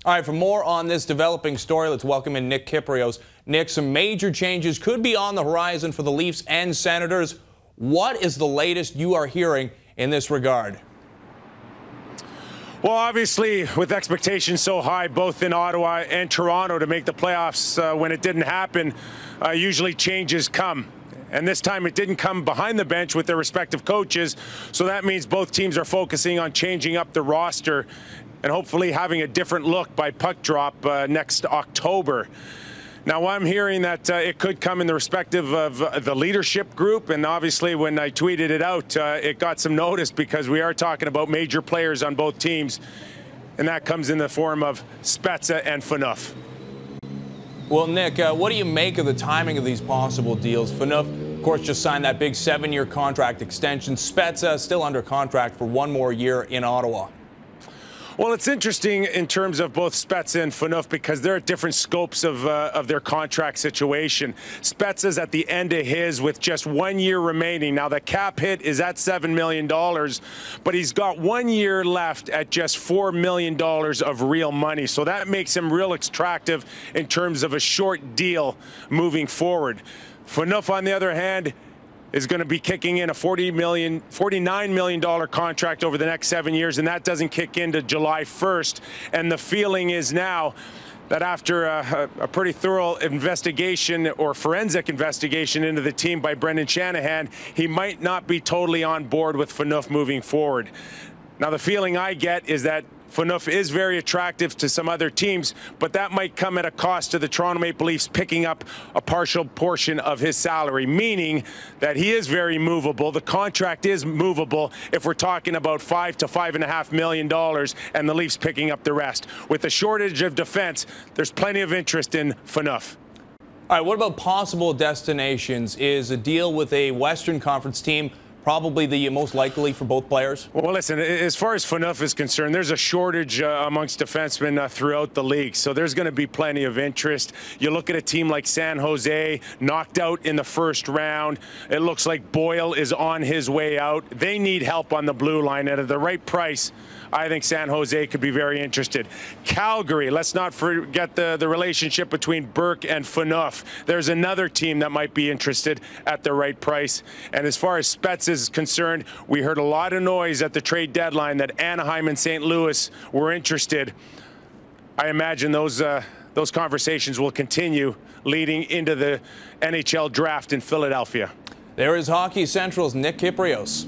All right, for more on this developing story, let's welcome in Nick Kypreos. Nick, some major changes could be on the horizon for the Leafs and Senators. What is the latest you are hearing in this regard? Well, obviously, with expectations so high, both in Ottawa and Toronto, to make the playoffs when it didn't happen, usually changes come. And this time it didn't come behind the bench with their respective coaches. So that means both teams are focusing on changing up the roster and hopefully having a different look by puck drop next October. Now, I'm hearing that it could come in the respective of the leadership group, and obviously when I tweeted it out, it got some notice because we are talking about major players on both teams, and that comes in the form of Spezza and Phaneuf. Well, Nick, what do you make of the timing of these possible deals? Phaneuf, of course, just signed that big 7-year contract extension. Spezza still under contract for 1 more year in Ottawa. Well, it's interesting in terms of both Spezza and Phaneuf because they're at different scopes of their contract situation. Spezza's at the end of his with just 1 year remaining. Now, the cap hit is at $7 million, but he's got 1 year left at just $4 million of real money. So that makes him real attractive in terms of a short deal moving forward. Phaneuf, on the other hand, is going to be kicking in a $49 million contract over the next 7 years, and that doesn't kick into July 1st. And the feeling is now that after a pretty thorough investigation or forensic investigation into the team by Brendan Shanahan, he might not be totally on board with Phaneuf moving forward. Now, the feeling I get is that Phaneuf is very attractive to some other teams, but that might come at a cost to the Toronto Maple Leafs picking up a partial portion of his salary, meaning that he is very movable. The contract is movable if we're talking about $5 to $5.5 million and the Leafs picking up the rest. With a shortage of defense, there's plenty of interest in Phaneuf. All right, what about possible destinations? Is a deal with a Western Conference team probably the most likely for both players? Well, listen, as far as Phaneuf is concerned, there's a shortage amongst defensemen throughout the league, so there's going to be plenty of interest. You look at a team like San Jose, knocked out in the first round. It looks like Boyle is on his way out. They need help on the blue line, and at the right price, I think San Jose could be very interested. Calgary, let's not forget the relationship between Burke and Phaneuf. There's another team that might be interested at the right price. And as far as Spezza is concerned, we heard a lot of noise at the trade deadline that Anaheim and St. Louis were interested. I imagine those conversations will continue leading into the NHL draft in Philadelphia. There is Hockey Central's Nick Kypreos.